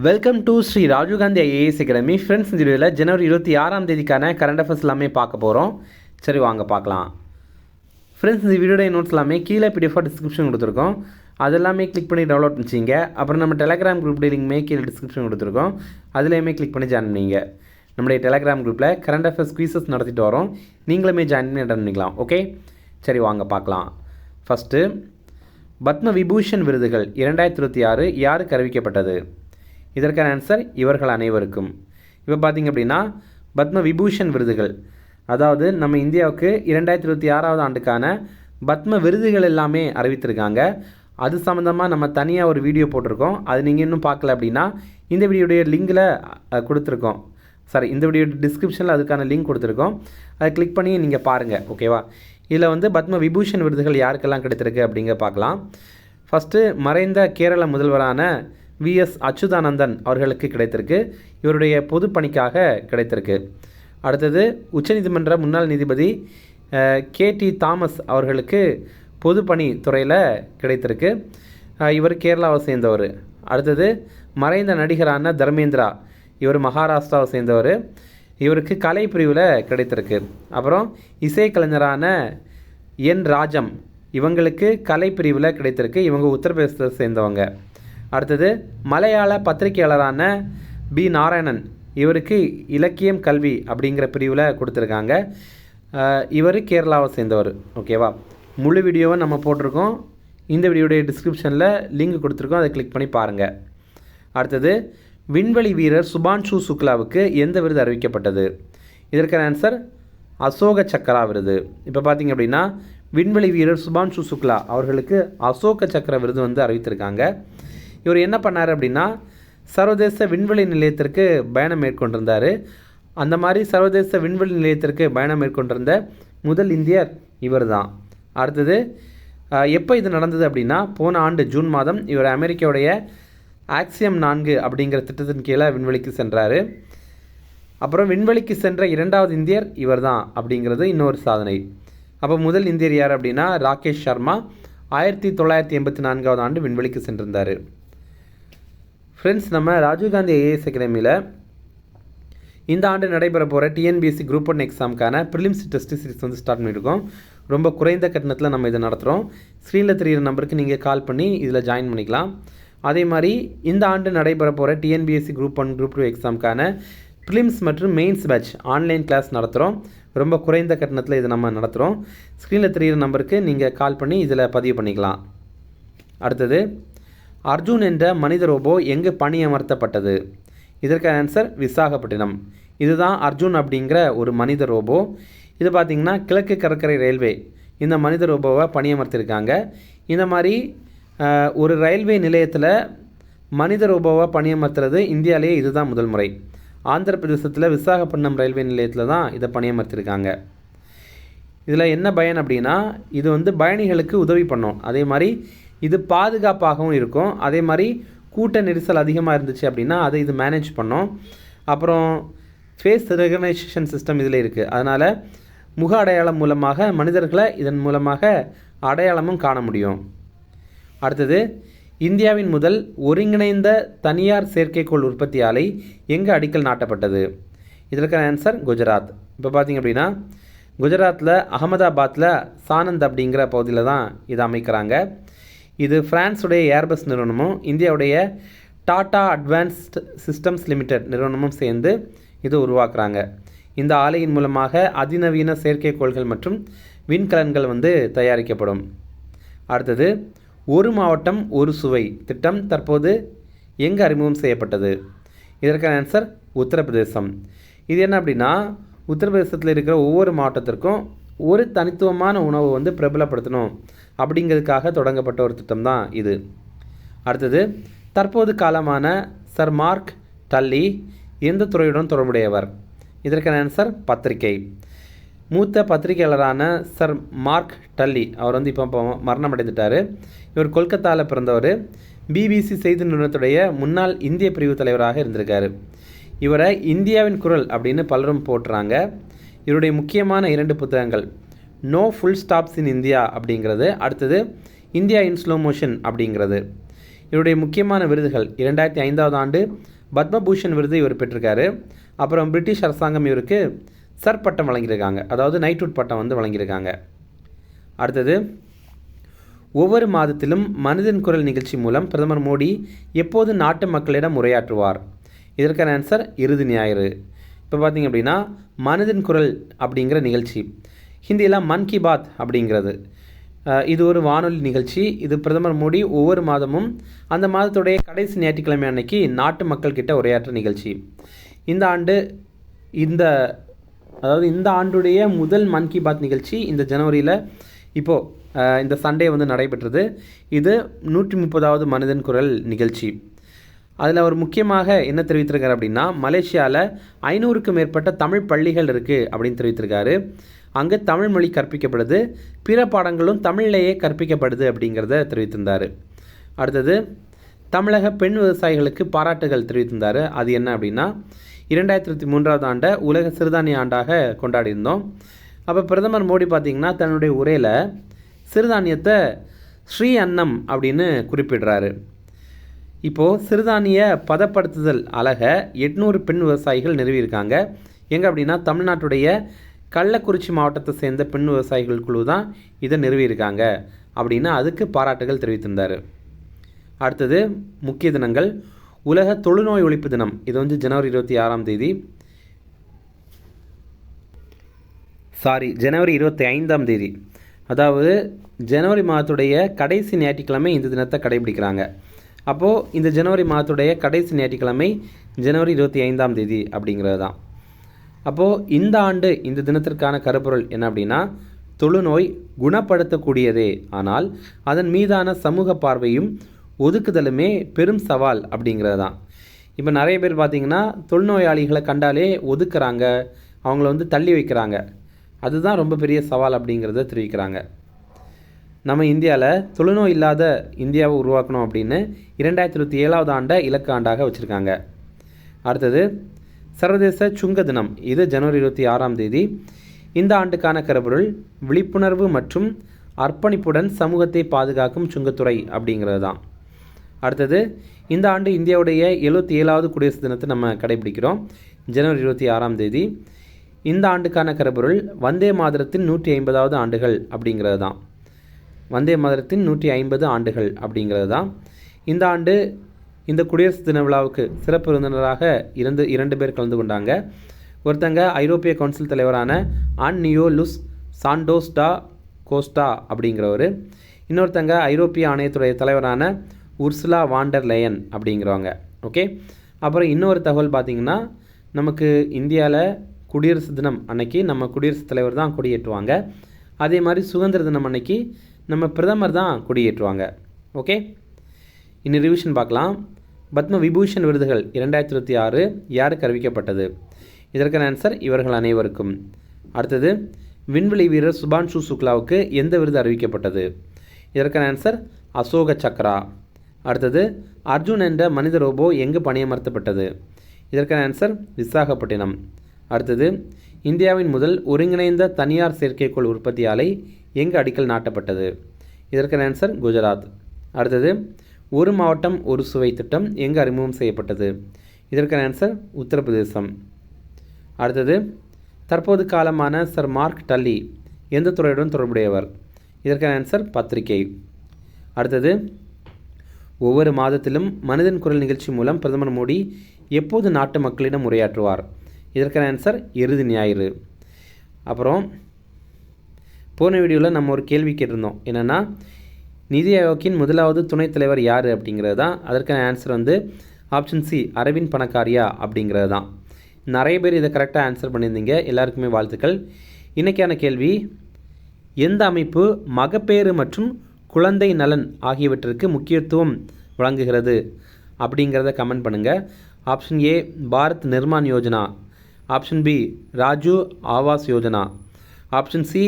Welcome to Shri Rajiv Gandhi IAS academy. Friends, இந்த வீடியோவில் ஜனவரி 26ஆம் தேதிக்கான கரண்ட் அஃபேர்ஸ் எல்லாமே பார்க்க போகிறோம். சரி, வாங்க பார்க்கலாம். ஃப்ரெண்ட்ஸ், இந்த வீடியோடைய நோட்ஸ் எல்லாமே கீழே பிடிஎஃபாக டிஸ்கிரிப்ஷன் கொடுத்துருக்கோம். அது எல்லாமே கிளிக் பண்ணி டவுன்லோட் பண்ணிச்சிங்க. அப்புறம் நம்ம டெலகிராம் குரூப் லிங்க்மே கீழே டிஸ்கிரிப்ஷன் கொடுத்துருக்கோம். அதுலேயுமே கிளிக் பண்ணி ஜாயின் பண்ணிங்க. நம்முடைய டெலகிராம் குரூப்பில் கரண்ட் அஃபேர்ஸ் குவீசஸ் நடத்திட்டு வரோம். நீங்களுமே ஜாயின் பண்ணி அட்டன் பண்ணிக்கலாம். ஓகே, சரி வாங்க பார்க்கலாம். ஃபஸ்ட்டு, பத்ம விபூஷன் விருதுகள் 2026 யாருக்கு அறிவிக்கப்பட்டது? இதற்கான ஆன்சர் இவர்கள் அனைவருக்கும். இப்போ பார்த்திங்க அப்படின்னா பத்ம விபூஷன் விருதுகள், அதாவது நம்ம இந்தியாவுக்கு 2026ஆவது ஆண்டுக்கான பத்ம விருதுகள் எல்லாமே அறிவித்திருக்காங்க. அது சம்மந்தமாக நம்ம தனியாக ஒரு வீடியோ போட்டிருக்கோம். அது நீங்கள் இன்னும் பார்க்கல அப்படின்னா இந்த வீடியோடைய லிங்கில் கொடுத்துருக்கோம். இந்த வீடியோ டிஸ்கிரிப்ஷனில் அதுக்கான லிங்க் கொடுத்துருக்கோம். அதை கிளிக் பண்ணி நீங்கள் பாருங்கள். ஓகேவா? இதில் வந்து பத்ம விபூஷன் விருதுகள் யாருக்கெல்லாம் கிடைத்திருக்கு அப்படிங்க பார்க்கலாம். ஃபஸ்ட்டு, மறைந்த கேரள முதல்வரான விஎஸ் அச்சுதானந்தன் அவர்களுக்கு கிடைத்திருக்கு. இவருடைய பொது பணிக்காக கிடைத்திருக்கு. அடுத்தது, உச்சநீதிமன்ற முன்னாள் நீதிபதி கேடி தாமஸ் அவர்களுக்கு பொது பணி துறையில் கிடைத்திருக்கு. இவர் கேரளாவை சேர்ந்தவர். அடுத்தது, மறைந்த நடிகரான தர்மேந்திரா, இவர் மகாராஷ்டிராவை சேர்ந்தவர். இவருக்கு கலை பிரிவில் கிடைத்திருக்கு. அப்புறம் இசைக்கலைஞரான என் ராஜம், இவங்களுக்கு கலை பிரிவில் கிடைத்திருக்கு. இவங்க உத்தரப்பிரதேசத்தை சேர்ந்தவங்க. அடுத்தது, மலையாள பத்திரிகையாளரான பி நாராயணன், இவருக்கு இலக்கியம் கல்வி அப்படிங்கிற பிரிவில் கொடுத்துருக்காங்க. இவர் கேரளாவை சேர்ந்தவர். ஓகேவா? முழு வீடியோவை நம்ம போட்டிருக்கோம். இந்த வீடியோடைய டிஸ்கிரிப்ஷனில் லிங்க் கொடுத்துருக்கோம். அதை கிளிக் பண்ணி பாருங்கள். அடுத்தது, விண்வெளி வீரர் சுபான்ஷு சுக்லாவுக்கு எந்த விருது அறிவிக்கப்பட்டது? இதற்கான ஆன்சர் அசோக சக்கரா விருது. இப்போ பார்த்திங்க அப்படின்னா விண்வெளி வீரர் சுபான்ஷு சுக்லா அவர்களுக்கு அசோக சக்கர விருது வந்து அறிவித்திருக்காங்க. இவர் என்ன பண்ணார் அப்படின்னா சர்வதேச விண்வெளி நிலையத்திற்கு பயணம் மேற்கொண்டிருந்தார். அந்த மாதிரி சர்வதேச விண்வெளி நிலையத்திற்கு பயணம் மேற்கொண்டிருந்த முதல் இந்தியர் இவர் தான். அடுத்தது, எப்போ இது நடந்தது அப்படின்னா போன ஆண்டு ஜூன் மாதம் இவர் அமெரிக்காவுடைய ஆக்சியம் 4 அப்படிங்கிற திட்டத்தின் கீழே விண்வெளிக்கு சென்றார். அப்புறம் விண்வெளிக்கு சென்ற இரண்டாவது இந்தியர் இவர் தான் அப்படிங்கிறது இன்னொரு சாதனை. அப்போ முதல் இந்தியர் யார் அப்படின்னா ராகேஷ் சர்மா 1984ஆவது ஆண்டு விண்வெளிக்கு சென்றிருந்தார். ஃப்ரெண்ட்ஸ், நம்ம ராஜீவ்காந்தி ஐஏஎஸ் அகாடமியில் இந்த ஆண்டு நடைபெற போகிற டிஎன்பிஎஸ்சி குரூப் 1 எக்ஸாமுக்கான ப்ரிலிம்ஸ் டெஸ்ட் சீரிஸ் வந்து ஸ்டார்ட் பண்ணியிருக்கோம். ரொம்ப குறைந்த கட்டணத்தில் நம்ம இதை நடத்துகிறோம். ஸ்க்ரீனில் தெரிகிற நம்பருக்கு நீங்கள் கால் பண்ணி இதில் ஜாயின் பண்ணிக்கலாம். அதே மாதிரி இந்த ஆண்டு நடைபெற போகிற டிஎன்பிஎஸ்சி குரூப் 1 குரூப் 2 எக்ஸாமுக்கான ப்ரிலிம்ஸ் மற்றும் மெயின்ஸ் பேட்ச் ஆன்லைன் கிளாஸ் நடத்துகிறோம். ரொம்ப குறைந்த கட்டணத்தில் இதை நம்ம நடத்துகிறோம். ஸ்க்ரீனில் தெரிகிற நம்பருக்கு நீங்கள் கால் பண்ணி இதில் பதிவு பண்ணிக்கலாம். அடுத்தது, அர்ஜுன் என்ற மனித ரோபோ எங்கு பணியமர்த்தப்பட்டது? இதற்கான ஆன்சர் விசாகப்பட்டினம். இதுதான் அர்ஜுன் அப்படிங்கிற ஒரு மனித ரோபோ. இது பார்த்திங்கன்னா கிழக்கு கடற்கரை ரயில்வே இந்த மனித ரோபோவை பணியமர்த்திருக்காங்க. இந்த மாதிரி ஒரு ரயில்வே நிலையத்தில் மனித ரோபோவை பணியமர்த்துறது இந்தியாவிலேயே இதுதான் முதல் முறை. ஆந்திர பிரதேசத்தில் விசாகப்பட்டினம் ரயில்வே நிலையத்தில் தான் இதை பணியமர்த்திருக்காங்க. இதில் என்ன பயன் அப்படின்னா இது வந்து பயணிகளுக்கு உதவி பண்ணும். அதே மாதிரி இது பாதுகாப்பாகவும் இருக்கும். அதே மாதிரி கூட்ட நெரிசல் அதிகமாக இருந்துச்சு அப்படின்னா அதை இது மேனேஜ் பண்ணும். அப்புறம் ஃபேஸ் ரெகக்னைசேஷன் சிஸ்டம் இதில் இருக்குது. அதனால் முக அடையாளம் மூலமாக மனிதர்களை இதன் மூலமாக அடையாளமும் காண முடியும். அடுத்தது, இந்தியாவின் முதல் ஒருங்கிணைந்த தனியார் செயற்கைக்கோள் உற்பத்தி ஆலை எங்கே அடிக்கல் நாட்டப்பட்டது? இதற்கான ஆன்சர் குஜராத். இப்போ பார்த்திங்க அப்படின்னா குஜராத்தில் அகமதாபாத்தில் சானந்த் அப்படிங்கிற பகுதியில் தான் இதை அமைக்கிறாங்க. இது ஃப்ரான்ஸுடைய ஏர்பஸ் நிறுவனமும் இந்தியாவுடைய டாடா அட்வான்ஸ்ட் சிஸ்டம்ஸ் லிமிடெட் நிறுவனமும் சேர்ந்து இதை உருவாக்குறாங்க. இந்த ஆலையின் மூலமாக அதிநவீன செயற்கைக்கோள்கள் மற்றும் விண்கலன்கள் வந்து தயாரிக்கப்படும். அடுத்தது, ஒரு மாவட்டம் ஒரு சுவை திட்டம் தற்போது எங்கே அறிமுகம் செய்யப்பட்டது? இதற்கான ஆன்சர் உத்தரப்பிரதேசம். இது என்ன அப்படின்னா உத்தரப்பிரதேசத்தில் இருக்கிற ஒவ்வொரு மாவட்டத்திற்கும் ஒரு தனித்துவமான உணவை வந்து பிரபலப்படுத்தணும் அப்படிங்கிறதுக்காக தொடங்கப்பட்ட ஒரு திட்டம் தான் இது. அடுத்தது, தற்போது காலமான சர் மார்க் டல்லி எந்த துறையுடன் தொடர்புடையவர்? இதற்கான ஆன்சர் பத்திரிகை. மூத்த பத்திரிகையாளரான சர் மார்க் டல்லி அவர் வந்து இப்போ மரணம் அடைந்துட்டார். இவர் கொல்கத்தாவில் பிறந்தவர். பிபிசி செய்தி நிறுவனத்துடைய முன்னாள் இந்திய பிரிவு தலைவராக இருந்திருக்கார். இவரை இந்தியாவின் குரல் அப்படின்னு பலரும் போட்டுறாங்க. இவருடைய முக்கியமான 2 புத்தகங்கள் no full stops in India அப்படிங்கிறது, அடுத்தது இந்தியா இன் ஸ்லோ மோஷன் அப்படிங்கிறது. இவருடைய முக்கியமான விருதுகள் 2005 ஆண்டு பத்மபூஷன் விருது இவர் பெற்றிருக்காரு. அப்புறம் பிரிட்டிஷ் அரசாங்கம் இவருக்கு சர் பட்டம் வழங்கியிருக்காங்க, அதாவது நைட்வுட் பட்டம் வந்து வழங்கியிருக்காங்க. அடுத்தது, ஒவ்வொரு மாதத்திலும் மனதின் குரல் நிகழ்ச்சி மூலம் பிரதமர் மோடி எப்போது நாட்டு மக்களிடம் உரையாற்றுவார்? இதற்கான ஆன்சர் இறுதி ஞாயிறு. இப்போ பார்த்திங்க அப்படின்னா மனதின் குரல் அப்படிங்கிற நிகழ்ச்சி, ஹிந்தியில் மன் கி பாத் அப்படிங்கிறது, இது ஒரு வானொலி நிகழ்ச்சி. இது பிரதமர் மோடி ஒவ்வொரு மாதமும் அந்த மாதத்துடைய கடைசி ஞாயிற்றுக்கிழமை அன்னைக்கு நாட்டு மக்கள்கிட்ட உரையாற்ற நிகழ்ச்சி. இந்த ஆண்டுடைய முதல் மன் கி பாத் நிகழ்ச்சி இந்த ஜனவரியில் இப்போது இந்த சண்டே வந்து நடைபெற்றது. இது 130வது மனதின் குரல் நிகழ்ச்சி. அதில் அவர் முக்கியமாக என்ன தெரிவித்திருக்காரு அப்படின்னா, மலேசியாவில் 500க்கும் மேற்பட்ட தமிழ் பள்ளிகள் இருக்குது அப்படின்னு தெரிவித்திருக்காரு. அங்கே தமிழ் மொழி கற்பிக்கப்படுது, பிற பாடங்களும் தமிழிலேயே கற்பிக்கப்படுது அப்படிங்கிறத தெரிவித்திருந்தார். அடுத்தது, தமிழக பெண் விவசாயிகளுக்கு பாராட்டுகள் தெரிவித்திருந்தார். அது என்ன அப்படின்னா, 2023 ஆண்டை உலக சிறுதானிய ஆண்டாக கொண்டாடியிருந்தோம். அப்போ பிரதமர் மோடி பார்த்திங்கன்னா தன்னுடைய உரையில் சிறுதானியத்தை ஸ்ரீ அன்னம் அப்படின்னு குறிப்பிடுறாரு. இப்போது சிறுதானிய பதப்படுத்துதல் அலகை 800 பெண் விவசாயிகள் நிறுவியிருக்காங்க. எங்கே அப்படின்னா, தமிழ்நாட்டுடைய கள்ளக்குறிச்சி மாவட்டத்தை சேர்ந்த பெண் விவசாயிகள் குழு தான் இதை நிறுவியிருக்காங்க அப்படின்னு அதுக்கு பாராட்டுகள் தெரிவித்திருந்தார். அடுத்தது, முக்கிய தினங்கள். உலக தொழுநோய் ஒழிப்பு தினம், இது வந்து ஜனவரி 25 அதாவது ஜனவரி மாதத்துடைய கடைசி ஞாயிற்றுக்கிழமை இந்த தினத்தை கடைபிடிக்கிறாங்க. அப்போது இந்த ஜனவரி மாதத்துடைய கடைசி ஞாயிற்றுக்கிழமை ஜனவரி 25 அப்படிங்கிறது தான். அப்போது இந்த ஆண்டு இந்த தினத்திற்கான கருப்பொருள் என்ன அப்படின்னா, தொழுநோய் குணப்படுத்தக்கூடியதே, ஆனால் அதன் மீதான சமூக பார்வையும் ஒதுக்குதலுமே பெரும் சவால் அப்படிங்கிறது தான். இப்போ நிறைய பேர் பார்த்திங்கன்னா தொழுநோயாளிகளை கண்டாலே ஒதுக்குறாங்க, அவங்கள வந்து தள்ளி வைக்கிறாங்க. அதுதான் ரொம்ப பெரிய சவால் அப்படிங்கிறத தெரிவிக்கிறாங்க. நம்ம இந்தியாவில் தொழுநோய் இல்லாத இந்தியாவை உருவாக்கணும் அப்படின்னு 2027 ஆண்டை இலக்கு ஆண்டாக வச்சுருக்காங்க. அடுத்தது, சர்வதேச சுங்க தினம், இது ஜனவரி 26 இந்த ஆண்டுக்கான கருப்பொருள் விழிப்புணர்வு மற்றும் அர்ப்பணிப்புடன் சமூகத்தை பாதுகாக்கும் சுங்கத்துறை அப்படிங்கிறது தான். அடுத்தது, இந்த ஆண்டு இந்தியாவுடைய 77வது குடியரசு தினத்தை நம்ம கடைபிடிக்கிறோம், ஜனவரி 26 இந்த ஆண்டுக்கான கருப்பொருள் வந்தே மாதரத்தின் 150வது ஆண்டுகள் அப்படிங்கிறது தான். வந்தே மாதரத்தின் 150 ஆண்டுகள் அப்படிங்கிறது தான். இந்த ஆண்டு இந்த குடியரசு தின விழாவுக்கு சிறப்பு விருந்தினராக 2 பேர் கலந்து கொண்டாங்க. ஒருத்தங்க ஐரோப்பிய கவுன்சில் தலைவரான ஆன்னியோ லுஸ் சாண்டோஸ் டா கோஸ்டா அப்படிங்கிறவர், இன்னொருத்தங்க ஐரோப்பிய ஆணையத்துடைய தலைவரான உர்சுலா வாண்டர் லயன் அப்படிங்கிறவங்க. ஓகே, அப்புறம் இன்னொரு தகவல் பார்த்திங்கன்னா, நமக்கு இந்தியாவில் குடியரசு தினம் அன்னைக்கு நம்ம குடியரசுத் தலைவர் தான் கொடியேற்றுவாங்க. அதே மாதிரி சுதந்திர தினம் அன்னைக்கு நம்ம பிரதமர் தான் கொடியேற்றுவாங்க. ஓகே, இன்னும் ரிவிஷன் பார்க்கலாம். பத்ம விபூஷன் விருதுகள் 2026 யாருக்கு அறிவிக்கப்பட்டது? இதற்கான ஆன்சர் இவர்கள் அனைவருக்கும். அடுத்தது, விண்வெளி வீரர் சுபான்ஷு சுக்லாவுக்கு எந்த விருது அறிவிக்கப்பட்டது? இதற்கான ஆன்சர் அசோக சக்ரா. அடுத்தது, அர்ஜுன் என்ற மனித ரோபோ எங்கு பணியமர்த்தப்பட்டது? இதற்கான ஆன்சர் விசாகப்பட்டினம். அடுத்தது, இந்தியாவின் முதல் ஒருங்கிணைந்த தனியார் செயற்கைக்கோள் உற்பத்தி ஆலை எங்கு அடிக்கல் நாட்டப்பட்டது? இதற்கான ஆன்சர் குஜராத். அடுத்தது, ஒரு மாவட்டம் ஒரு சுவை திட்டம் எங்கு அறிமுகம் செய்யப்பட்டது? இதற்கான ஆன்சர் உத்தரப்பிரதேசம். அடுத்தது, தற்போது காலமான சர் மார்க் டல்லி எந்த துறையுடன் தொடர்புடையவர்? இதற்கான ஆன்சர் பத்திரிகை. அடுத்தது, ஒவ்வொரு மாதத்திலும் மனதின் குரல் நிகழ்ச்சி மூலம் பிரதமர் மோடி எப்போது நாட்டு மக்களிடம் உரையாற்றுவார்? இதற்கான ஆன்சர் இறுதி ஞாயிறு. அப்புறம் போன வீடியோவில் நம்ம ஒரு கேள்வி கேட்டிருந்தோம், என்னென்னா நிதி ஆயோக்கின் முதலாவது துணைத் தலைவர் யார் அப்படிங்கிறது தான். அதற்கான ஆன்சர் வந்து ஆப்ஷன் சி, அரவிந்த் பணக்காரியா அப்படிங்கிறது தான். நிறைய பேர் இதை கரெக்டாக ஆன்சர் பண்ணியிருந்தீங்க, எல்லாருக்குமே வாழ்த்துக்கள். இன்றைக்கான கேள்வி, எந்த அமைப்பு மகப்பேறு மற்றும் குழந்தை நலன் ஆகியவற்றிற்கு முக்கியத்துவம் வழங்குகிறது அப்படிங்கிறத கமெண்ட் பண்ணுங்கள். Option A Bharat Nirman Yojana, option B Rajiv Awas Yojana, option C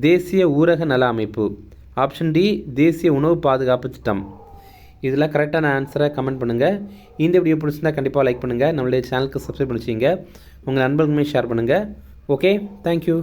தேசிய ஊரக நல அமைப்பு, ஆப்ஷன் டி தேசிய உணவு பாதுகாப்பு திட்டம். இதில் கரெக்டான ஆன்சரை கமெண்ட் பண்ணுங்கள். இந்த வீடியோ பிடிச்சிருந்தால் கண்டிப்பாக லைக் பண்ணுங்கள், நம்மளுடைய சேனலுக்கு சப்ஸ்கிரைப் பண்ணிச்சிங்க, உங்கள் நண்பர்களுமே ஷேர் பண்ணுங்கள். Okay, thank you.